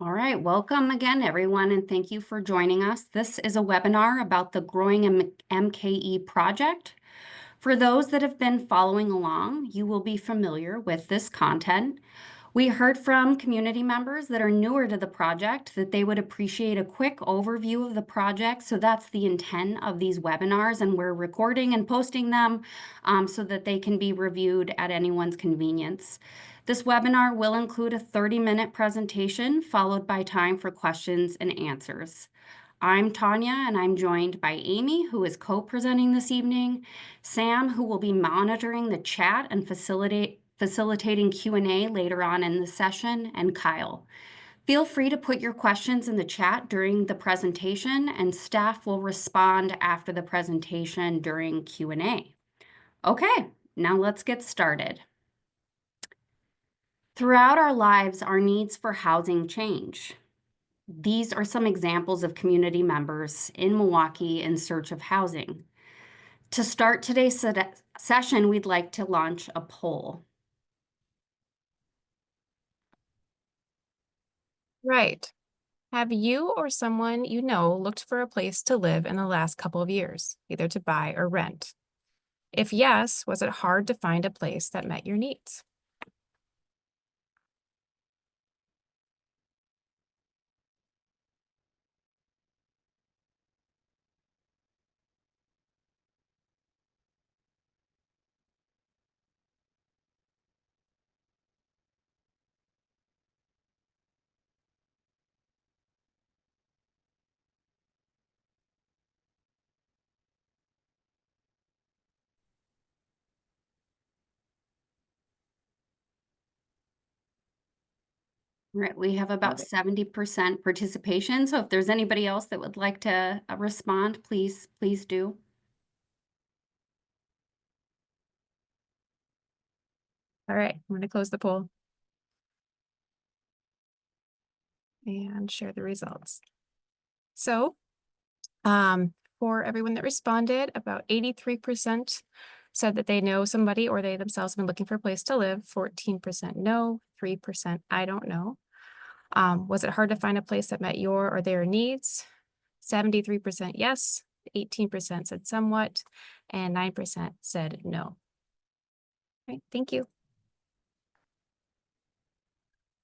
All right, welcome again, everyone, and thank you for joining us. This is a webinar about the Growing MKE project. For those that have been following along, you will be familiar with this content. We heard from community members that are newer to the project that they would appreciate a quick overview of the project. So that's the intent of these webinars, and we're recording and posting them so that they can be reviewed at anyone's convenience. This webinar will include a 30-minute presentation followed by time for questions and answers. I'm Tanya, and I'm joined by Amy, who is co-presenting this evening, Sam, who will be monitoring the chat and facilitating Q&A later on in the session, and Kyle. Feel free to put your questions in the chat during the presentation, and staff will respond after the presentation during Q&A. Okay, now let's get started. Throughout our lives, our needs for housing change. These are some examples of community members in Milwaukee in search of housing. To start today's session, we'd like to launch a poll. Right. Have you or someone you know looked for a place to live in the last couple of years, either to buy or rent? If yes, was it hard to find a place that met your needs? All right, we have about 70% participation. So if there's anybody else that would like to respond, please do. All right, I'm going to close the poll and share the results. So, for everyone that responded, about 83% said that they know somebody or they themselves have been looking for a place to live. 14% no, 3% I don't know. Was it hard to find a place that met your or their needs? 73% yes, 18% said somewhat, and 9% said no. All right, thank you.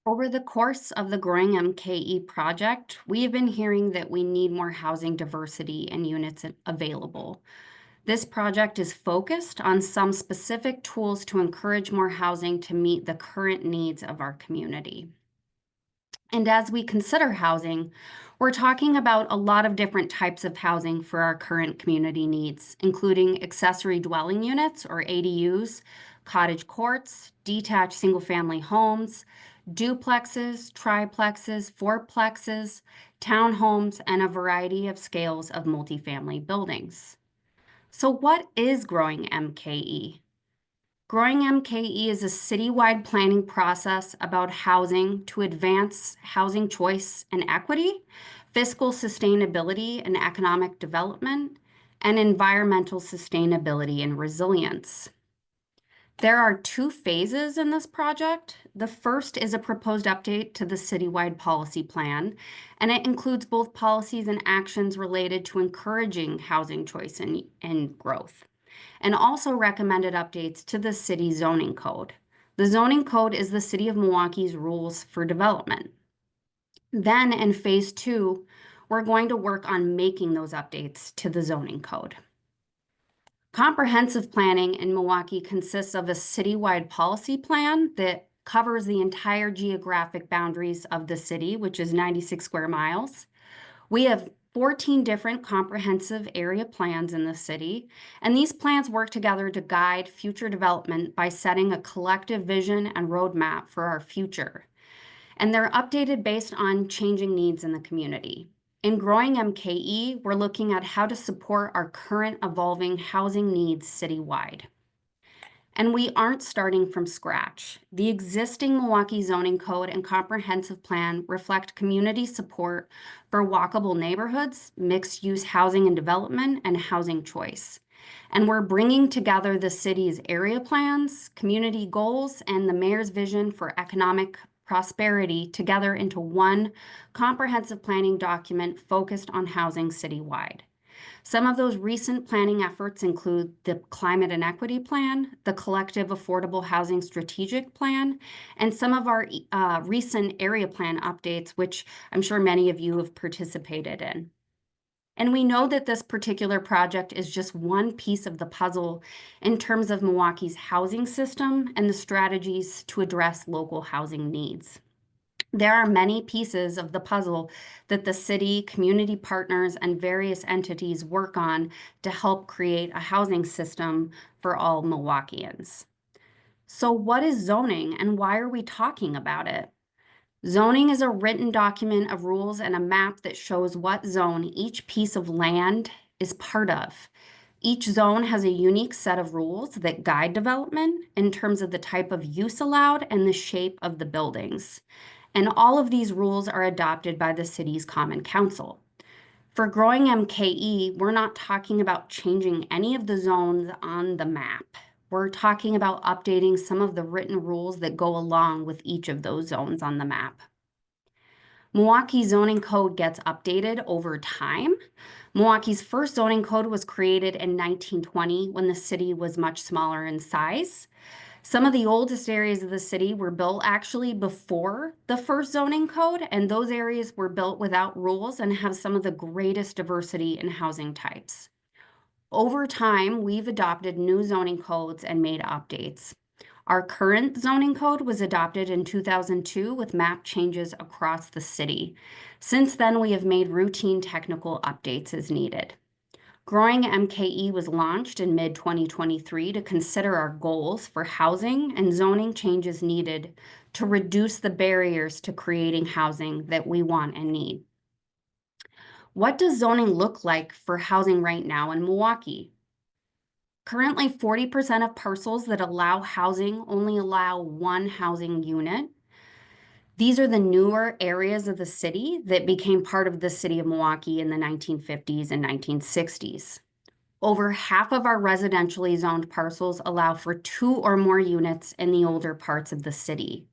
Over the course of the Growing MKE project, we have been hearing that we need more housing diversity and units available. This project is focused on some specific tools to encourage more housing to meet the current needs of our community. And as we consider housing, we're talking about a lot of different types of housing for our current community needs, including accessory dwelling units or ADUs, cottage courts, detached single-family homes, duplexes, triplexes, fourplexes, townhomes, and a variety of scales of multifamily buildings. So what is Growing MKE? Growing MKE is a citywide planning process about housing to advance housing choice and equity, fiscal sustainability and economic development, and environmental sustainability and resilience. There are two phases in this project. The first is a proposed update to the citywide policy plan, and it includes both policies and actions related to encouraging housing choice and growth, and also recommended updates to the city zoning code. The zoning code is the City of Milwaukee's rules for development. Then in phase 2, we're going to work on making those updates to the zoning code. Comprehensive planning in Milwaukee consists of a citywide policy plan that covers the entire geographic boundaries of the city, which is 96 square miles. We have 14 different comprehensive area plans in the city, and these plans work together to guide future development by setting a collective vision and roadmap for our future. And they're updated based on changing needs in the community. In Growing MKE, we're looking at how to support our current evolving housing needs citywide. And we aren't starting from scratch. The existing Milwaukee zoning code and comprehensive plan reflect community support for walkable neighborhoods, mixed-use housing and development, and housing choice. And we're bringing together the city's area plans, community goals, and the mayor's vision for economic prosperity together into one comprehensive planning document focused on housing citywide. Some of those recent planning efforts include the Climate and Equity Plan, the Collective Affordable Housing Strategic Plan, and some of our recent area plan updates, which I'm sure many of you have participated in. And we know that this particular project is just one piece of the puzzle in terms of Milwaukee's housing system and the strategies to address local housing needs. There are many pieces of the puzzle that the city, community partners, and various entities work on to help create a housing system for all Milwaukeeans. So what is zoning and why are we talking about it? Zoning is a written document of rules and a map that shows what zone each piece of land is part of. Each zone has a unique set of rules that guide development in terms of the type of use allowed and the shape of the buildings. And all of these rules are adopted by the city's Common Council. For GrowingMKE, we're not talking about changing any of the zones on the map. We're talking about updating some of the written rules that go along with each of those zones on the map. Milwaukee's zoning code gets updated over time. Milwaukee's first zoning code was created in 1920 when the city was much smaller in size. Some of the oldest areas of the city were built actually before the first zoning code, and those areas were built without rules and have some of the greatest diversity in housing types. Over time, we've adopted new zoning codes and made updates. Our current zoning code was adopted in 2002 with map changes across the city. Since then, we have made routine technical updates as needed. GrowingMKE was launched in mid-2023 to consider our goals for housing and zoning changes needed to reduce the barriers to creating housing that we want and need. What does zoning look like for housing right now in Milwaukee? Currently, 40% of parcels that allow housing only allow one housing unit. These are the newer areas of the city that became part of the city of Milwaukee in the 1950s and 1960s. Over half of our residentially zoned parcels allow for 2 or more units in the older parts of the city.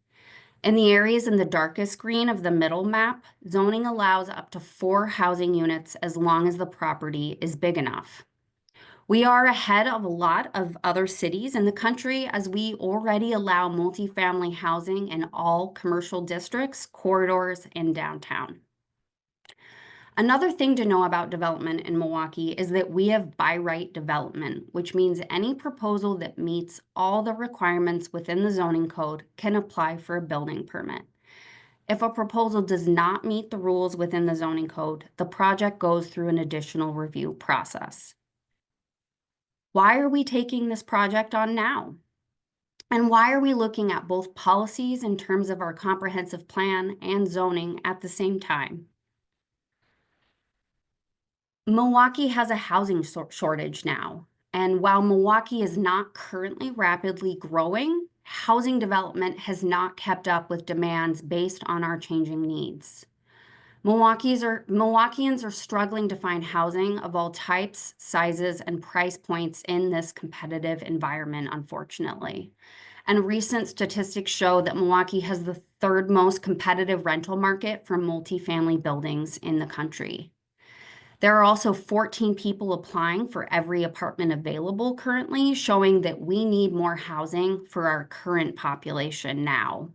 In the areas in the darkest green of the middle map, zoning allows up to 4 housing units as long as the property is big enough. We are ahead of a lot of other cities in the country as we already allow multifamily housing in all commercial districts, corridors, and downtown. Another thing to know about development in Milwaukee is that we have by right development, which means any proposal that meets all the requirements within the zoning code can apply for a building permit. If a proposal does not meet the rules within the zoning code, the project goes through an additional review process. Why are we taking this project on now? And why are we looking at both policies in terms of our comprehensive plan and zoning at the same time? Milwaukee has a housing shortage now, and while Milwaukee is not currently rapidly growing, housing development has not kept up with demands based on our changing needs. Milwaukeeans are struggling to find housing of all types, sizes, and price points in this competitive environment, unfortunately. And recent statistics show that Milwaukee has the third most competitive rental market for multifamily buildings in the country. There are also 14 people applying for every apartment available currently, showing that we need more housing for our current population now.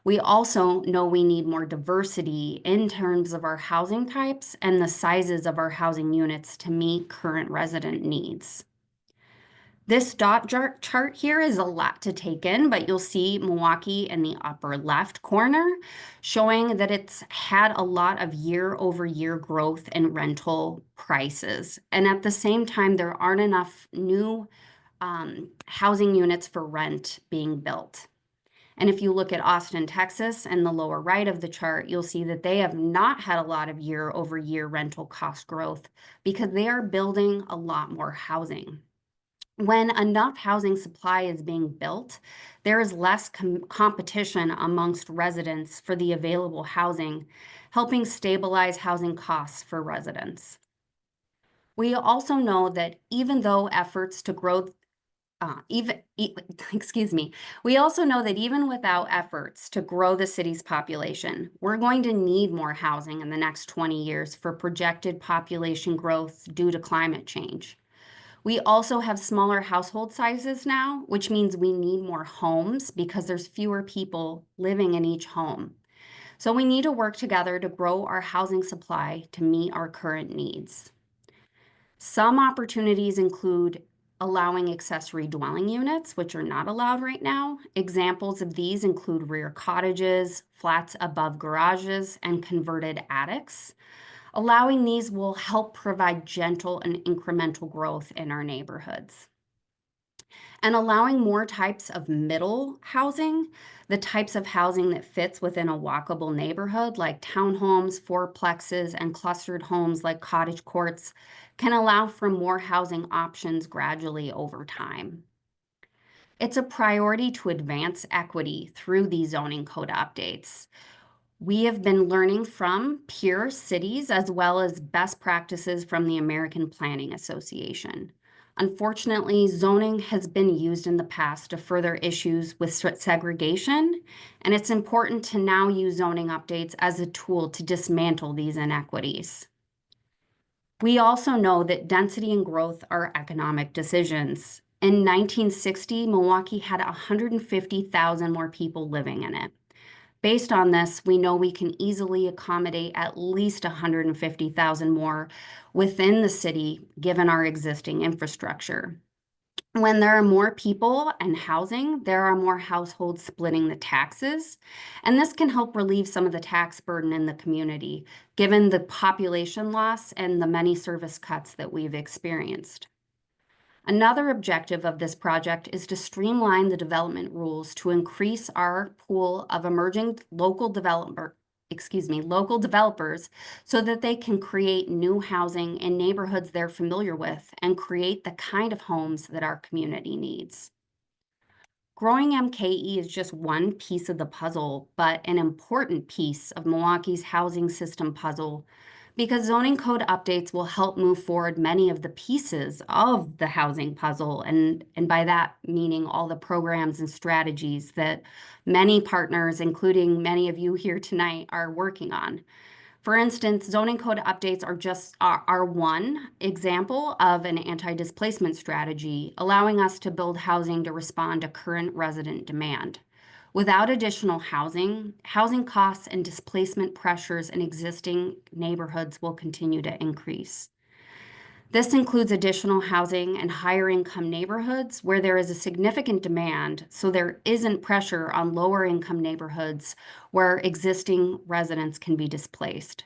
We also know we need more diversity in terms of our housing types and the sizes of our housing units to meet current resident needs. This dot chart here is a lot to take in, but you'll see Milwaukee in the upper left corner showing that it's had a lot of year-over-year growth in rental prices. And at the same time, there aren't enough new housing units for rent being built. And if you look at Austin, Texas, in the lower right of the chart, you'll see that they have not had a lot of year-over-year rental cost growth because they are building a lot more housing. When enough housing supply is being built, there is less competition amongst residents for the available housing, helping stabilize housing costs for residents. We also know that even though efforts to grow excuse me, we also know that even without efforts to grow the city's population, we're going to need more housing in the next 20 years for projected population growth due to climate change. We also have smaller household sizes now, which means we need more homes because there's fewer people living in each home. So we need to work together to grow our housing supply to meet our current needs. Some opportunities include allowing accessory dwelling units, which are not allowed right now. Examples of these include rear cottages, flats above garages, and converted attics. Allowing these will help provide gentle and incremental growth in our neighborhoods. And allowing more types of middle housing, the types of housing that fits within a walkable neighborhood, like townhomes, fourplexes, and clustered homes like cottage courts, can allow for more housing options gradually over time. It's a priority to advance equity through these zoning code updates. We have been learning from peer cities as well as best practices from the American Planning Association. Unfortunately, zoning has been used in the past to further issues with segregation, and it's important to now use zoning updates as a tool to dismantle these inequities. We also know that density and growth are economic decisions. In 1960, Milwaukee had 150,000 more people living in it. Based on this, we know we can easily accommodate at least 150,000 more within the city, given our existing infrastructure. When there are more people and housing, there are more households splitting the taxes, and this can help relieve some of the tax burden in the community, given the population loss and the many service cuts that we've experienced. Another objective of this project is to streamline the development rules to increase our pool of emerging local developers so that they can create new housing in neighborhoods they're familiar with and create the kind of homes that our community needs. Growing MKE is just one piece of the puzzle, but an important piece of Milwaukee's housing system puzzle because zoning code updates will help move forward many of the pieces of the housing puzzle, and by that meaning all the programs and strategies that many partners, including many of you here tonight, are working on. For instance, zoning code updates are one example of an anti-displacement strategy, allowing us to build housing to respond to current resident demand. Without additional housing, housing costs and displacement pressures in existing neighborhoods will continue to increase. This includes additional housing in higher income neighborhoods where there is a significant demand, so there isn't pressure on lower income neighborhoods where existing residents can be displaced.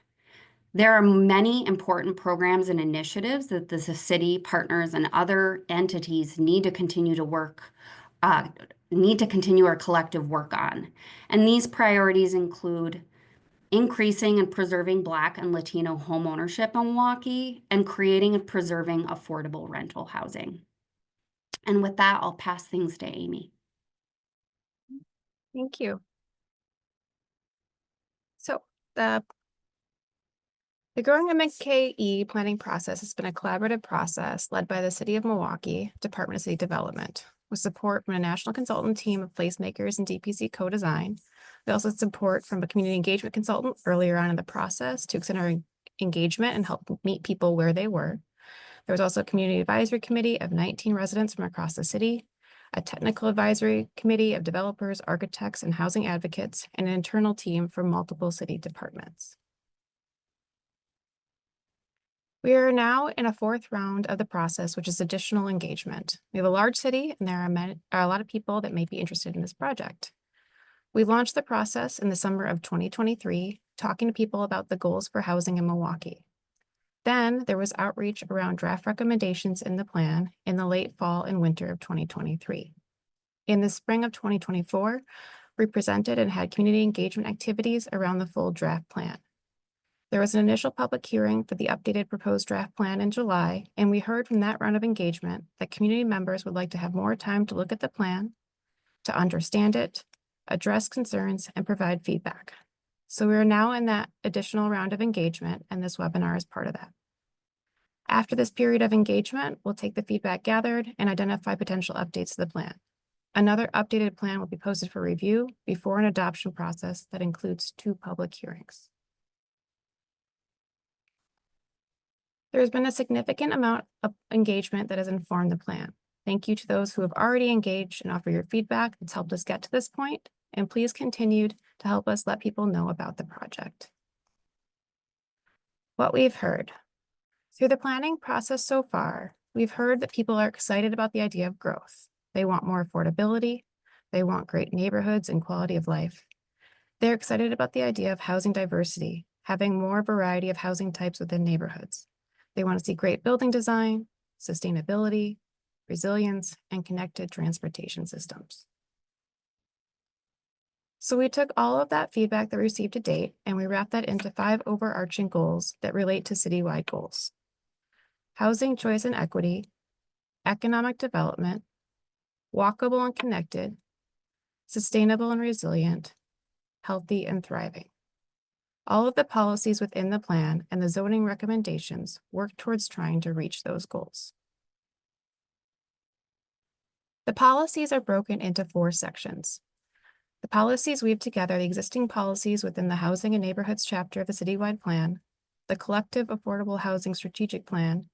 There are many important programs and initiatives that the city partners and other entities need to continue our collective work on. And these priorities include increasing and preserving Black and Latino home ownership in Milwaukee and creating and preserving affordable rental housing. And with that, I'll pass things to Amy. Thank you. So the GrowingMKE planning process has been a collaborative process led by the City of Milwaukee Department of City Development, with support from a national consultant team of placemakers and DPC co-design. We also had support from a community engagement consultant earlier on in the process to extend our engagement and help meet people where they were. There was also a community advisory committee of 19 residents from across the city, a technical advisory committee of developers, architects, and housing advocates, and an internal team from multiple city departments. We are now in a fourth round of the process, which is additional engagement. We have a large city, and there are a lot of people that may be interested in this project. We launched the process in the summer of 2023, talking to people about the goals for housing in Milwaukee. Then there was outreach around draft recommendations in the plan in the late fall and winter of 2023. In the spring of 2024, we presented and had community engagement activities around the full draft plan. There was an initial public hearing for the updated proposed draft plan in July, and we heard from that round of engagement that community members would like to have more time to look at the plan, to understand it, address concerns, and provide feedback. So we are now in that additional round of engagement, and this webinar is part of that. After this period of engagement, we'll take the feedback gathered and identify potential updates to the plan. Another updated plan will be posted for review before an adoption process that includes 2 public hearings. There has been a significant amount of engagement that has informed the plan. Thank you to those who have already engaged and offer your feedback that's helped us get to this point, and please continue to help us let people know about the project. What we've heard. Through the planning process so far, we've heard that people are excited about the idea of growth. They want more affordability. They want great neighborhoods and quality of life. They're excited about the idea of housing diversity, having more variety of housing types within neighborhoods. They want to see great building design, sustainability, resilience, and connected transportation systems. So we took all of that feedback that we received to date, and we wrapped that into 5 overarching goals that relate to citywide goals: housing choice and equity, economic development, walkable and connected, sustainable and resilient, healthy and thriving. All of the policies within the plan and the zoning recommendations work towards trying to reach those goals. The policies are broken into 4 sections. The policies weave together the existing policies within the Housing and Neighborhoods chapter of the citywide plan, the Collective Affordable Housing Strategic Plan,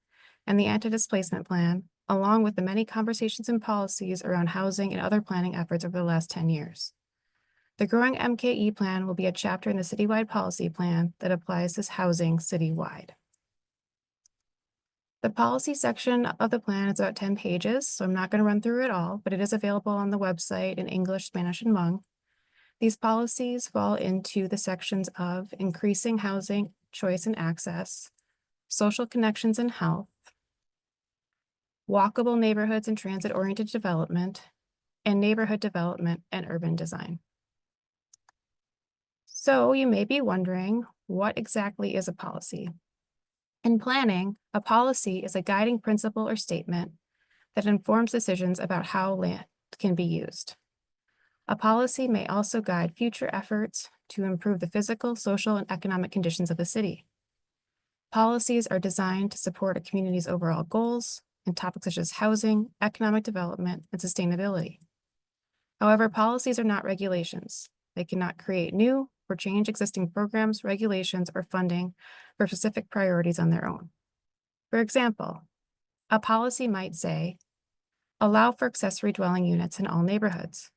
and the Anti-Displacement Plan, along with the many conversations and policies around housing and other planning efforts over the last 10 years. The GrowingMKE plan will be a chapter in the citywide policy plan that applies to housing citywide. The policy section of the plan is about 10 pages, so I'm not going to run through it all, but it is available on the website in English, Spanish, and Hmong. These policies fall into the sections of increasing housing choice and access, social connections and health, walkable neighborhoods and transit-oriented development, and neighborhood development and urban design. So you may be wondering, what exactly is a policy? In planning, a policy is a guiding principle or statement that informs decisions about how land can be used. A policy may also guide future efforts to improve the physical, social, and economic conditions of the city. Policies are designed to support a community's overall goals in topics such as housing, economic development, and sustainability. However, policies are not regulations. They cannot create new or change existing programs, regulations, or funding for specific priorities on their own. For example, a policy might say, allow for accessory dwelling units in all neighborhoods.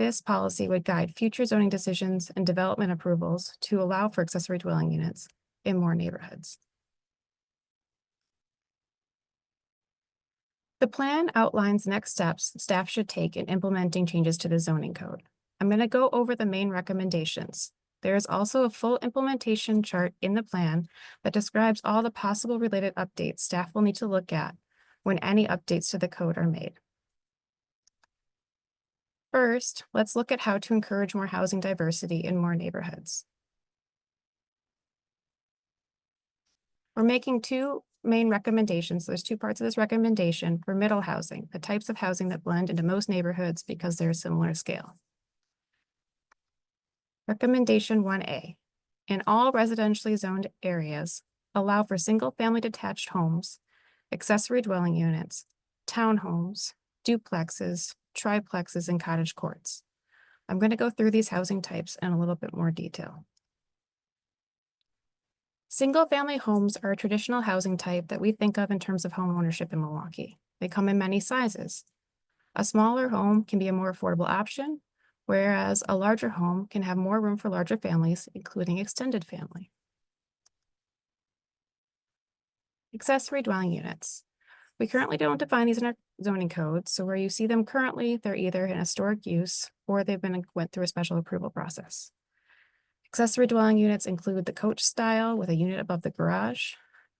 This policy would guide future zoning decisions and development approvals to allow for accessory dwelling units in more neighborhoods. The plan outlines next steps staff should take in implementing changes to the zoning code. I'm going to go over the main recommendations. There is also a full implementation chart in the plan that describes all the possible related updates staff will need to look at when any updates to the code are made. First, let's look at how to encourage more housing diversity in more neighborhoods. We're making 2 main recommendations. There's 2 parts of this recommendation for middle housing, the types of housing that blend into most neighborhoods because they're a similar scale. Recommendation 1A, in all residentially zoned areas, allow for single-family detached homes, accessory dwelling units, townhomes, duplexes, triplexes, and cottage courts. I'm going to go through these housing types in a little bit more detail. Single-family homes are a traditional housing type that we think of in terms of home ownership in Milwaukee. They come in many sizes. A smaller home can be a more affordable option, whereas a larger home can have more room for larger families, including extended family. Accessory dwelling units. We currently don't define these in our zoning code, so where you see them currently, they're either in historic use or they've went through a special approval process. Accessory dwelling units include the coach style with a unit above the garage,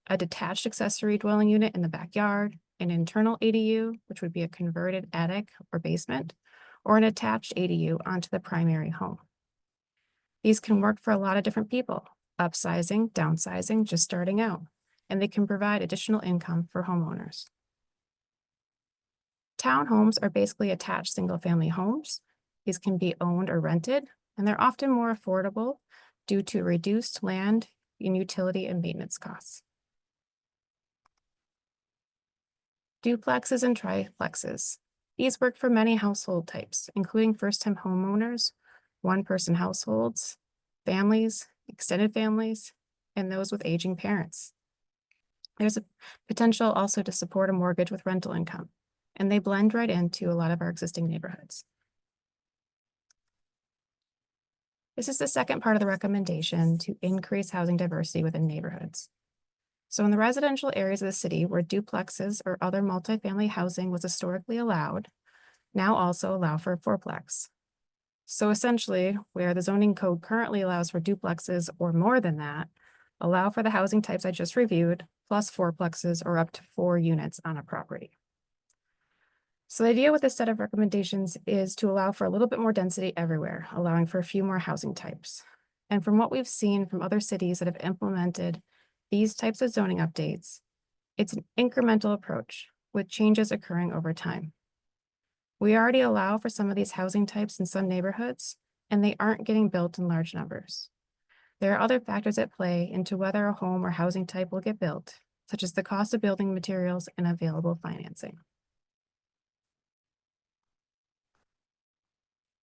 a detached accessory dwelling unit in the backyard, an internal ADU, which would be a converted attic or basement, or an attached ADU onto the primary home. These can work for a lot of different people, upsizing, downsizing, just starting out, and they can provide additional income for homeowners. Townhomes are basically attached single-family homes. These can be owned or rented, and they're often more affordable due to reduced land and utility and maintenance costs. duplexes and triplexes. These work for many household types, including first-time homeowners, one-person households, families, extended families, and those with aging parents. There's a potential also to support a mortgage with rental income, and they blend right into a lot of our existing neighborhoods. This is the second part of the recommendation to increase housing diversity within neighborhoods. So in the residential areas of the city where duplexes or other multifamily housing was historically allowed, now also allow for a fourplex. So essentially, where the zoning code currently allows for duplexes or more than that, allow for the housing types I just reviewed, plus fourplexes or up to 4 units on a property. So the idea with this set of recommendations is to allow for a little bit more density everywhere, allowing for a few more housing types. And from what we've seen from other cities that have implemented these types of zoning updates, it's an incremental approach with changes occurring over time. We already allow for some of these housing types in some neighborhoods, and they aren't getting built in large numbers. There are other factors at play into whether a home or housing type will get built, such as the cost of building materials and available financing.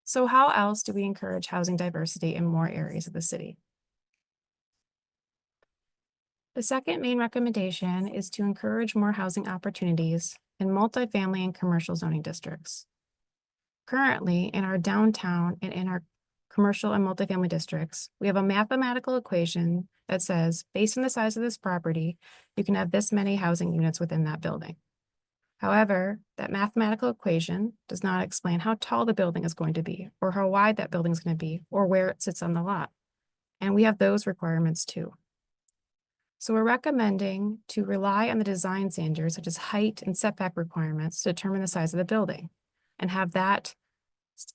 So how else do we encourage housing diversity in more areas of the city? The second main recommendation is to encourage more housing opportunities in multifamily and commercial zoning districts. Currently, in our downtown and in our commercial and multifamily districts, we have a mathematical equation that says, based on the size of this property, you can have this many housing units within that building. However, that mathematical equation does not explain how tall the building is going to be, or how wide that building is going to be, or where it sits on the lot. And we have those requirements too. So we're recommending to rely on the design standards, such as height and setback requirements, to determine the size of the building and have that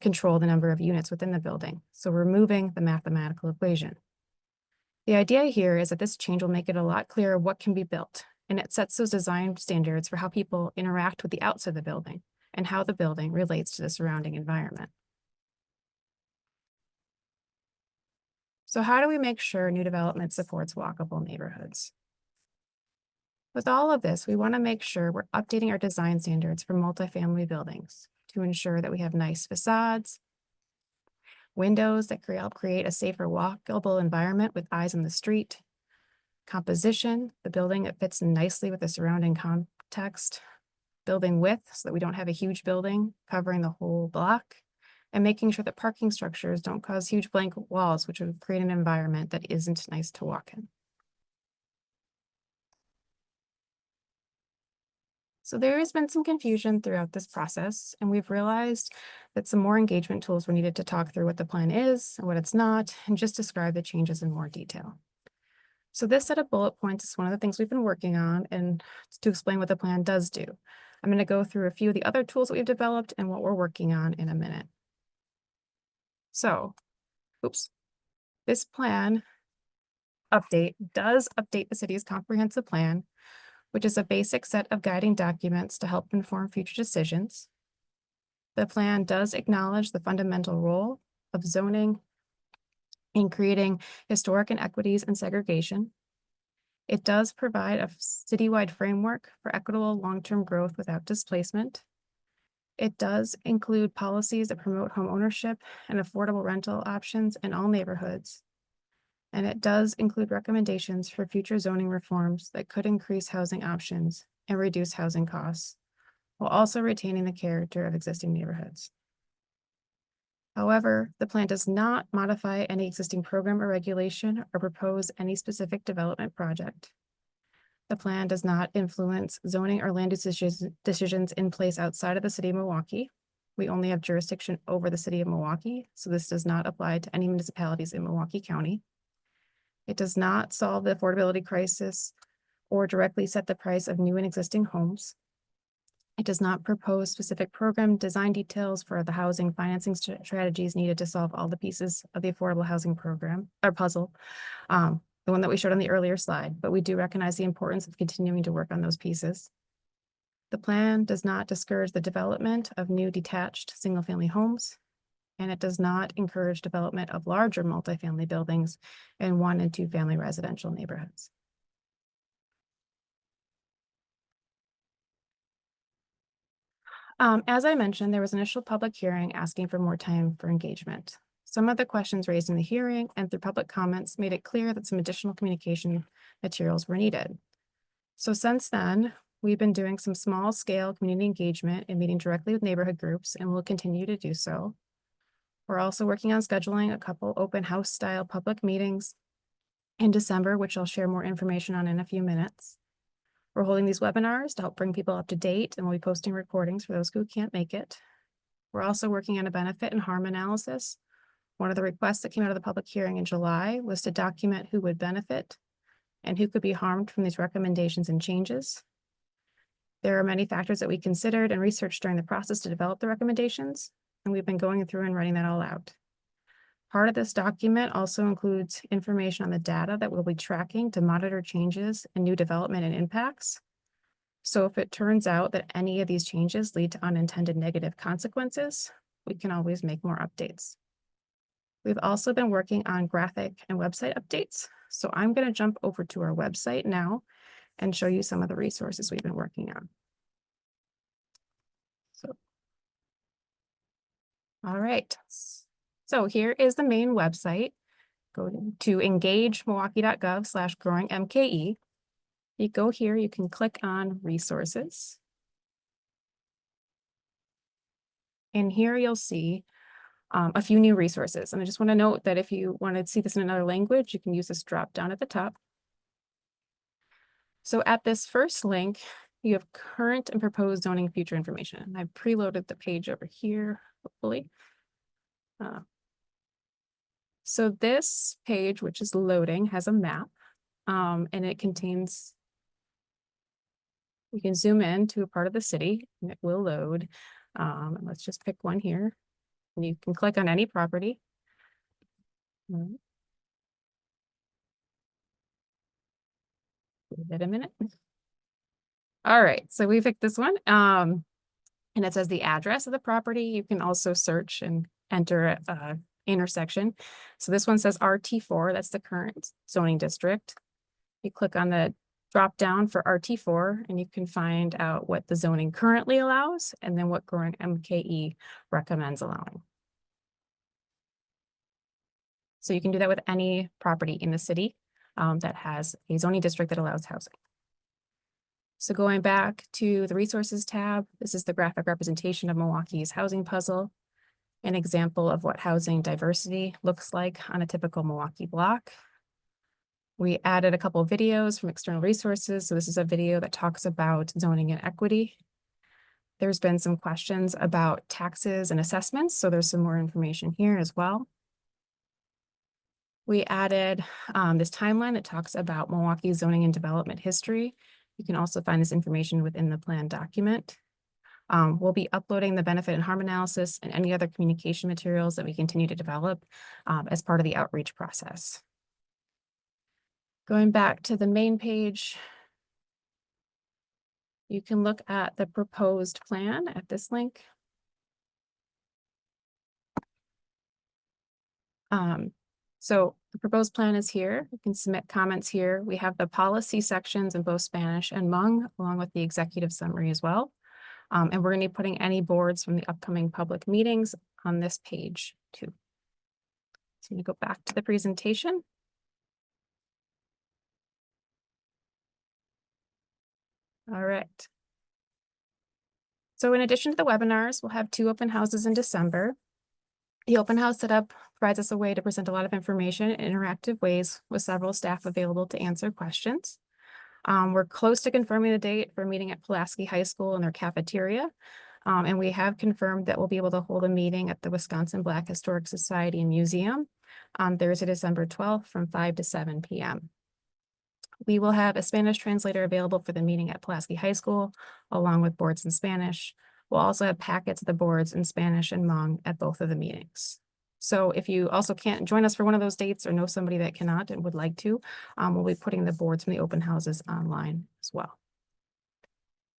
control the number of units within the building. So removing the mathematical equation. The idea here is that this change will make it a lot clearer what can be built, and it sets those design standards for how people interact with the outside of the building and how the building relates to the surrounding environment. So how do we make sure new development supports walkable neighborhoods? With all of this, we want to make sure we're updating our design standards for multifamily buildings to ensure that we have nice facades, windows that help create a safer walkable environment with eyes on the street, composition, the building that fits in nicely with the surrounding context, building width so that we don't have a huge building covering the whole block, and making sure that parking structures don't cause huge blank walls, which would create an environment that isn't nice to walk in. So there has been some confusion throughout this process, and we've realized that some more engagement tools were needed to talk through what the plan is and what it's not, and just describe the changes in more detail. So this set of bullet points is one of the things we've been working on, and to explain what the plan does do. I'm going to go through a few of the other tools that we've developed and what we're working on in a minute. So, this plan update does update the city's comprehensive plan, which is a basic set of guiding documents to help inform future decisions. The plan does acknowledge the fundamental role of zoning in creating historic inequities and segregation. It does provide a citywide framework for equitable long-term growth without displacement. It does include policies that promote home ownership and affordable rental options in all neighborhoods. And it does include recommendations for future zoning reforms that could increase housing options and reduce housing costs, while also retaining the character of existing neighborhoods. However, the plan does not modify any existing program or regulation or propose any specific development project. The plan does not influence zoning or land decisions in place outside of the city of Milwaukee. We only have jurisdiction over the city of Milwaukee, so this does not apply to any municipalities in Milwaukee County. It does not solve the affordability crisis or directly set the price of new and existing homes. It does not propose specific program design details for the housing financing strategies needed to solve all the pieces of the affordable housing program or puzzle, the one that we showed on the earlier slide, but we do recognize the importance of continuing to work on those pieces. The plan does not discourage the development of new detached single-family homes, and it does not encourage development of larger multifamily buildings in 1- and 2-family residential neighborhoods. As I mentioned, there was initial public hearing asking for more time for engagement. Some of the questions raised in the hearing and through public comments made it clear that some additional communication materials were needed. So since then, we've been doing some small scale community engagement and meeting directly with neighborhood groups, and we'll continue to do so. We're also working on scheduling a couple open house style public meetings in December, which I'll share more information on in a few minutes. We're holding these webinars to help bring people up to date, and we'll be posting recordings for those who can't make it. We're also working on a benefit and harm analysis. One of the requests that came out of the public hearing in July was to document who would benefit and who could be harmed from these recommendations and changes. There are many factors that we considered and researched during the process to develop the recommendations, and we've been going through and writing that all out. Part of this document also includes information on the data that we'll be tracking to monitor changes and new development and impacts. So if it turns out that any of these changes lead to unintended negative consequences, we can always make more updates. We've also been working on graphic and website updates. So I'm going to jump over to our website now and show you some of the resources we've been working on. So, all right. So here is the main website. Go to engagemilwaukee.gov/growingmke. You go here, you can click on resources. And here you'll see a few new resources. And I just want to note that if you want to see this in another language, you can use this drop down at the top. So at this first link, you have current and proposed zoning future information. And I've preloaded the page over here, hopefully. So this page, which is loading, has a map, and it contains, you can zoom in to a part of the city and it will load. And let's just pick one here. And you can click on any property. Give it a minute. All right, so we picked this one. And it says the address of the property. You can also search and enter a intersection. So this one says RT4, that's the current zoning district. You click on the drop down for RT4 and you can find out what the zoning currently allows and then what GrowingMKE recommends allowing. So you can do that with any property in the city that has a zoning district that allows housing. So going back to the resources tab, this is the graphic representation of Milwaukee's housing puzzle, an example of what housing diversity looks like on a typical Milwaukee block. We added a couple of videos from external resources. So this is a video that talks about zoning and equity. There's been some questions about taxes and assessments. So there's some more information here as well. We added this timeline that talks about Milwaukee's zoning and development history. You can also find this information within the plan document. We'll be uploading the benefit and harm analysis and any other communication materials that we continue to develop as part of the outreach process. Going back to the main page, you can look at the proposed plan at this link. So the proposed plan is here. You can submit comments here. We have the policy sections in both Spanish and Hmong, along with the executive summary as well. And we're going to be putting any boards from the upcoming public meetings on this page too. So I'm going to go back to the presentation. All right. So in addition to the webinars, we'll have 2 open houses in December. The open house setup provides us a way to present a lot of information in interactive ways with several staff available to answer questions. We're close to confirming the date for a meeting at Pulaski High School in their cafeteria. And we have confirmed that we'll be able to hold a meeting at the Wisconsin Black Historic Society and Museum on Thursday, December 12th from 5 to 7 p.m. We will have a Spanish translator available for the meeting at Pulaski High School, along with boards in Spanish. We'll also have packets of the boards in Spanish and Hmong at both of the meetings. So if you also can't join us for one of those dates or know somebody that cannot and would like to, we'll be putting the boards from the open houses online as well.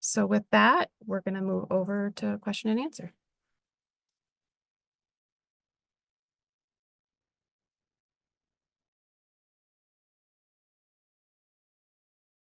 So with that, we're going to move over to question and answer.